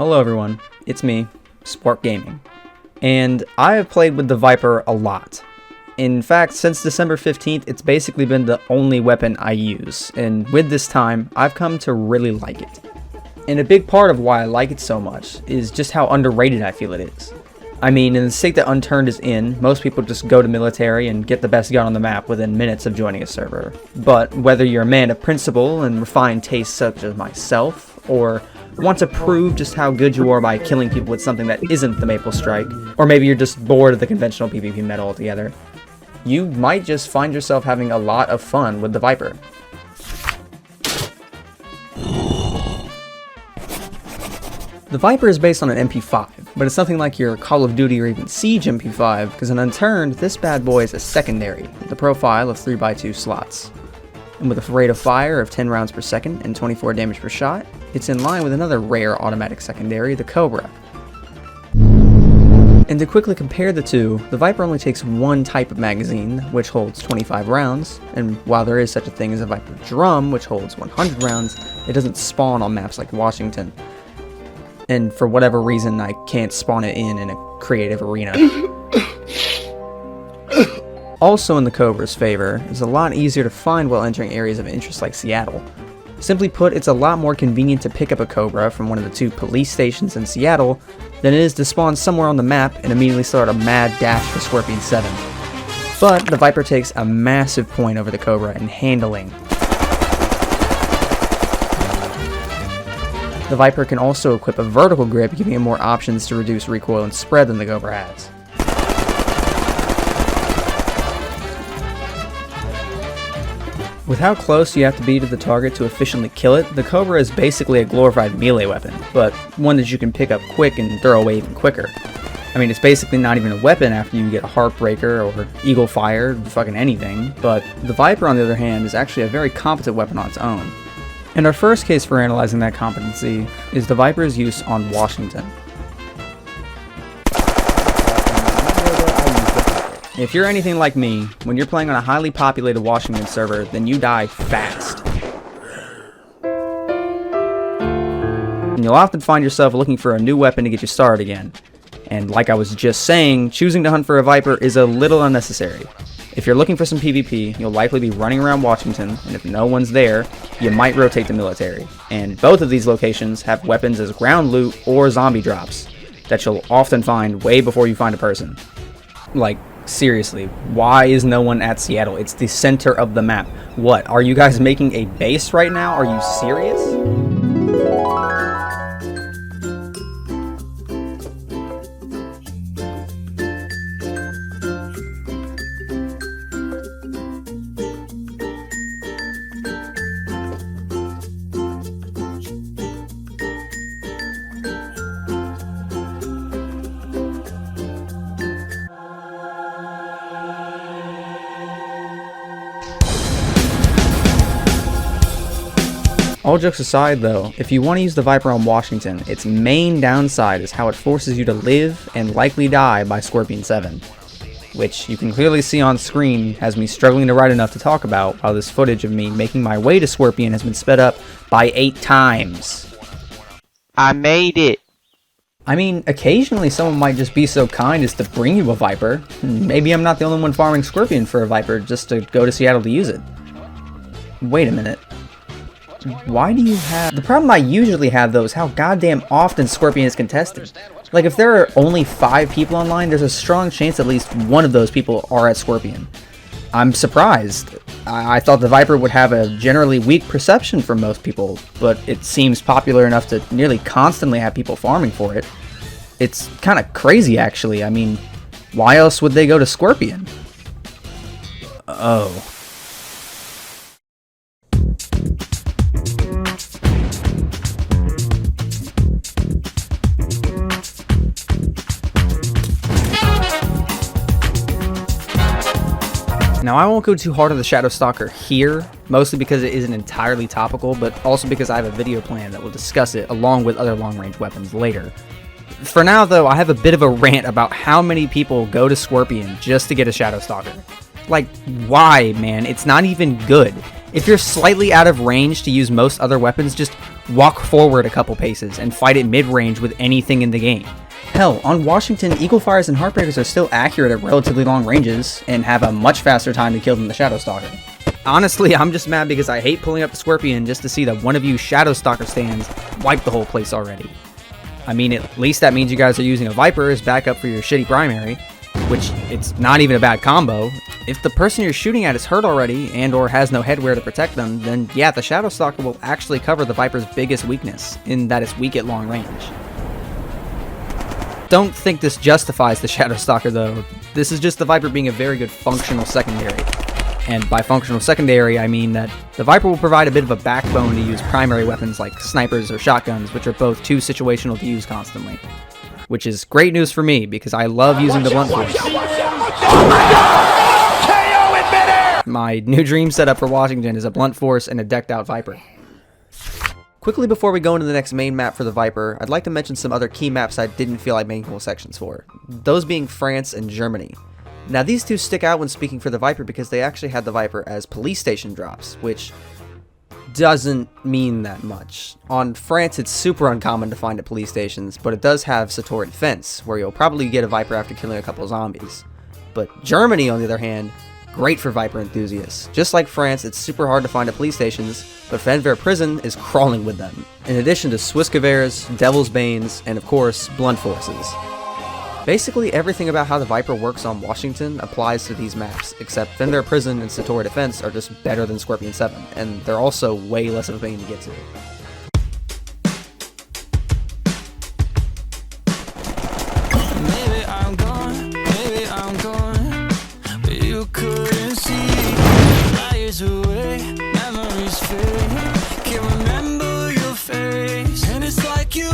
Hello everyone, it's me, Spork Gaming, and I have played with the Viper a lot. In fact, since December 15th, it's basically been the only weapon I use, and with this time, I've come to really like it. And a big part of why I like it so much is just how underrated I feel it is. I mean, in the state that Unturned is in, most people just go to military and get the best gun on the map within minutes of joining a server. But whether you're a man of principle and refined tastes such as myself, or want to prove just how good you are by killing people with something that isn't the Maple Strike, or maybe you're just bored of the conventional PvP meta altogether, you might just find yourself having a lot of fun with the Viper. The Viper is based on an MP5, but it's nothing like your Call of Duty or even Siege MP5, because in Unturned, this bad boy is a secondary, with a profile of 3x2 slots. And with a rate of fire of 10 rounds per second and 24 damage per shot, it's in line with another rare automatic secondary, the Cobra. And to quickly compare the two, the Viper only takes one type of magazine, which holds 25 rounds, and while there is such a thing as a Viper drum, which holds 100 rounds, it doesn't spawn on maps like Washington. And for whatever reason, I can't spawn it in a creative arena. Also in the Cobra's favor, it's a lot easier to find while entering areas of interest like Seattle. Simply put, it's a lot more convenient to pick up a Cobra from one of the two police stations in Seattle than it is to spawn somewhere on the map and immediately start a mad dash for Scorpion 7. But the Viper takes a massive point over the Cobra in handling. The Viper can also equip a vertical grip, giving it more options to reduce recoil and spread than the Cobra has. With how close you have to be to the target to efficiently kill it, the Cobra is basically a glorified melee weapon, but one that you can pick up quick and throw away even quicker. I mean, it's basically not even a weapon after you get a Heartbreaker or Eagle Fire, fucking anything, but the Viper on the other hand is actually a very competent weapon on its own. And our first case for analyzing that competency is the Viper's use on Washington. If you're anything like me, when you're playing on a highly populated Washington server, then you die fast. And you'll often find yourself looking for a new weapon to get you started again. And like I was just saying, choosing to hunt for a Viper is a little unnecessary. If you're looking for some PvP, you'll likely be running around Washington, and if no one's there, you might rotate to military. And both of these locations have weapons as ground loot or zombie drops that you'll often find way before you find a person. Like, seriously, why is no one at Seattle? It's the center of the map. What, are you guys making a base right now? Are you serious? All jokes aside though, if you want to use the Viper on Washington, its main downside is how it forces you to live and likely die by Scorpion 7. Which you can clearly see on screen has me struggling to write enough to talk about, while this footage of me making my way to Scorpion has been sped up by 8 times. I made it! I mean, occasionally someone might just be so kind as to bring you a Viper. Maybe I'm not the only one farming Scorpion for a Viper just to go to Seattle to use it. Wait a minute. Why do you have... The problem I usually have, though, is how goddamn often Scorpion is contested. Like, if there are only 5 people online, there's a strong chance at least one of those people are at Scorpion. I'm surprised. I thought the Viper would have a generally weak perception for most people, but it seems popular enough to nearly constantly have people farming for it. It's kind of crazy, actually. I mean, why else would they go to Scorpion? Oh. Now, I won't go too hard on the Shadow Stalker here, mostly because it isn't entirely topical, but also because I have a video plan that will discuss it along with other long-range weapons later. For now, though, I have a bit of a rant about how many people go to Scorpion just to get a Shadow Stalker. Like, why, man? It's not even good. If you're slightly out of range to use most other weapons, just walk forward a couple paces and fight it mid-range with anything in the game. Hell, on Washington, Eagle Fires and Heartbreakers are still accurate at relatively long ranges and have a much faster time to kill than the Shadow Stalker. Honestly, I'm just mad because I hate pulling up the Scorpion just to see that one of you Shadow Stalker stands wipe the whole place already. I mean, at least that means you guys are using a Viper as backup for your shitty primary, which it's not even a bad combo. If the person you're shooting at is hurt already and or has no headwear to protect them, then yeah, the Shadow Stalker will actually cover the Viper's biggest weakness, in that it's weak at long range. Don't think this justifies the Shadow Stalker though. This is just the Viper being a very good functional secondary. And by functional secondary, I mean that the Viper will provide a bit of a backbone to use primary weapons like snipers or shotguns, which are both too situational to use constantly. Which is great news for me, because I love using the blunt force. My new dream setup for Washington is a blunt force and a decked out Viper. Quickly before we go into the next main map for the Viper, I'd like to mention some other key maps I didn't feel like making whole sections for. Those being France and Germany. Now these two stick out when speaking for the Viper because they actually had the Viper as police station drops, which doesn't mean that much. On France, it's super uncommon to find at police stations, but it does have Satori Defense, where you'll probably get a Viper after killing a couple zombies. But Germany, on the other hand, great for Viper enthusiasts. Just like France, it's super hard to find at police stations, but Fenver Prison is crawling with them, in addition to Swiss Gewehrs, Devil's Banes, and of course, Blunt Forces. Basically, everything about how the Viper works on Washington applies to these maps, except Fenver Prison and Satori Defense are just better than Scorpion 7, and they're also way less of a pain to get to.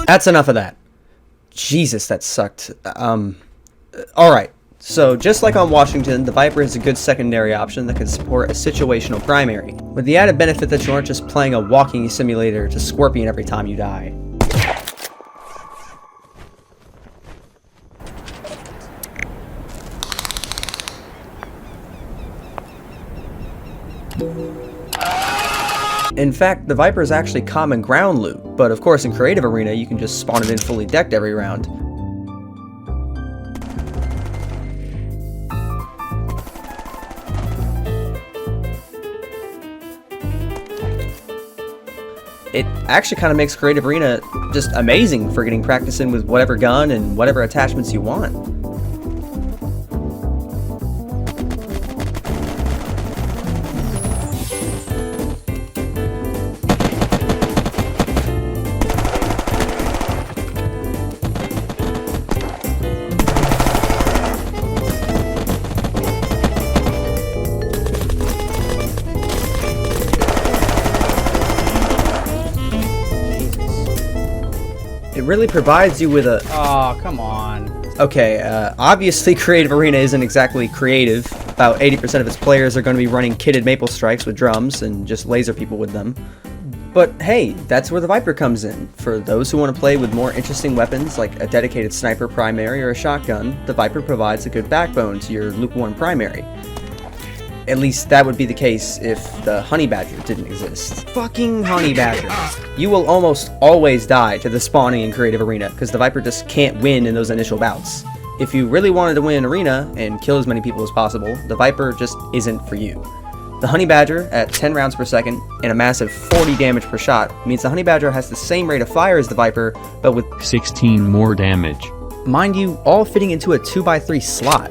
That's enough of that. Jesus, that sucked. Alright, so just like on Washington, the Viper is a good secondary option that can support a situational primary, with the added benefit that you aren't just playing a walking simulator to Scorpion every time you die. In fact, the Viper is actually common ground loot, but of course in Creative Arena you can just spawn it in fully decked every round. It actually kind of makes Creative Arena just amazing for getting practice in with whatever gun and whatever attachments you want. It really provides you with a... Oh, come on. Okay, obviously Creative Arena isn't exactly creative. About 80% of its players are going to be running kitted maple strikes with drums and just laser people with them. But hey, that's where the Viper comes in. For those who want to play with more interesting weapons like a dedicated sniper primary or a shotgun, the Viper provides a good backbone to your lukewarm primary. At least that would be the case if the Honey Badger didn't exist. Fucking Honey Badger. You will almost always die to the spawning in Creative Arena, because the Viper just can't win in those initial bouts. If you really wanted to win an arena and kill as many people as possible, the Viper just isn't for you. The Honey Badger, at 10 rounds per second and a massive 40 damage per shot, means the Honey Badger has the same rate of fire as the Viper, but with 16 more damage. Mind you, all fitting into a 2x3 slot.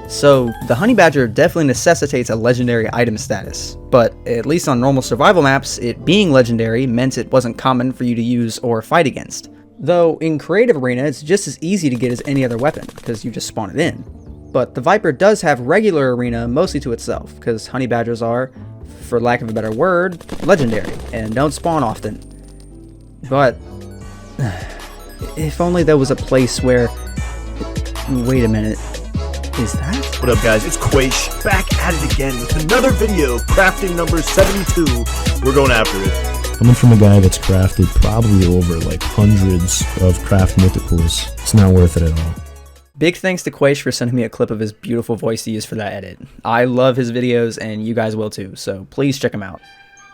So, the Honey Badger definitely necessitates a legendary item status, but at least on normal survival maps, it being legendary meant it wasn't common for you to use or fight against. Though, in Creative Arena, it's just as easy to get as any other weapon, because you just spawn it in. But the Viper does have regular arena mostly to itself, because Honey Badgers are, for lack of a better word, legendary, and don't spawn often. But, if only there was a place where... Wait a minute. Is that? What up, guys? It's Quaish, back at it again with another video, crafting number 72. We're going after it. Coming from a guy that's crafted probably over like hundreds of craft mythicals, it's not worth it at all. Big thanks to Quaish for sending me a clip of his beautiful voice to use for that edit. I love his videos, and you guys will too, so please check him out.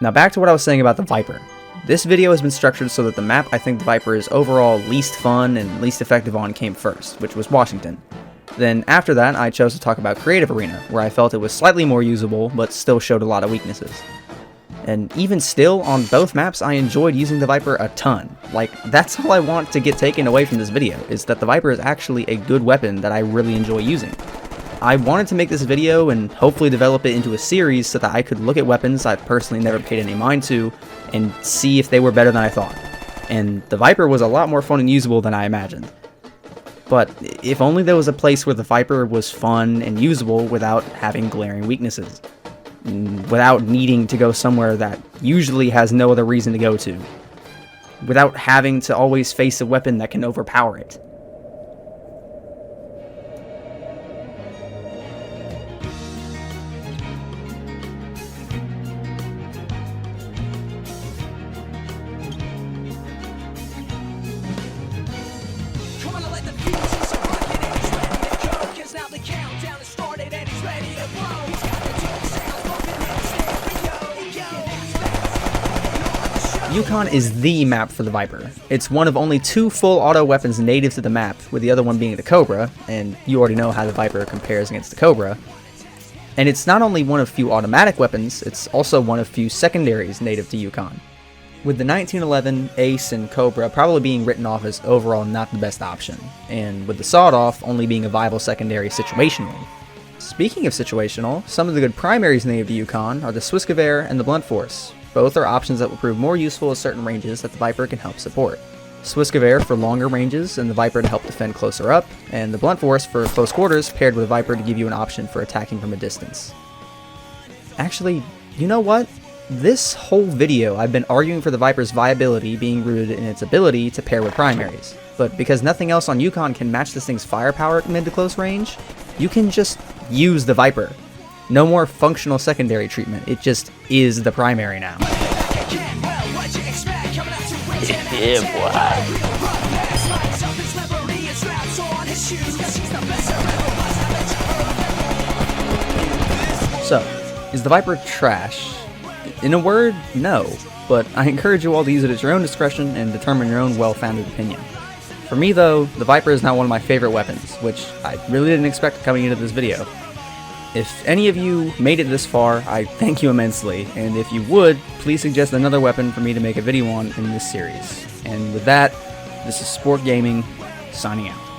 Now back to what I was saying about the Viper. This video has been structured so that the map I think the Viper is overall least fun and least effective on came first, which was Washington. Then after that, I chose to talk about Creative Arena, where I felt it was slightly more usable, but still showed a lot of weaknesses. And even still, on both maps, I enjoyed using the Viper a ton. Like, that's all I want to get taken away from this video, is that the Viper is actually a good weapon that I really enjoy using. I wanted to make this video and hopefully develop it into a series so that I could look at weapons I've personally never paid any mind to and see if they were better than I thought. And the Viper was a lot more fun and usable than I imagined. But if only there was a place where the Viper was fun and usable without having glaring weaknesses. Without needing to go somewhere that usually has no other reason to go to. Without having to always face a weapon that can overpower it. Yukon is the map for the Viper. It's one of only 2 full auto weapons native to the map, with the other one being the Cobra, and you already know how the Viper compares against the Cobra. And it's not only one of few automatic weapons, it's also one of few secondaries native to Yukon. With the 1911, Ace, and Cobra probably being written off as overall not the best option, and with the Sawed-Off only being a viable secondary situationally. Speaking of situational, some of the good primaries native to Yukon are the Swiss-Gewehr and the Blunt Force. Both are options that will prove more useful at certain ranges that the Viper can help support. Swiss-Gewehr for longer ranges and the Viper to help defend closer up, and the Blunt Force for close quarters paired with Viper to give you an option for attacking from a distance. Actually, you know what? This whole video I've been arguing for the Viper's viability being rooted in its ability to pair with primaries, but because nothing else on Yukon can match this thing's firepower at mid to close range, you can just use the Viper. No more functional secondary treatment, it just is the primary now. Yeah, boy. So, is the Viper trash? In a word, no, but I encourage you all to use it at your own discretion and determine your own well-founded opinion. For me though, the Viper is now one of my favorite weapons, which I really didn't expect coming into this video. If any of you made it this far, I thank you immensely, and if you would, please suggest another weapon for me to make a video on in this series. And with that, this is Spork Gaming, signing out.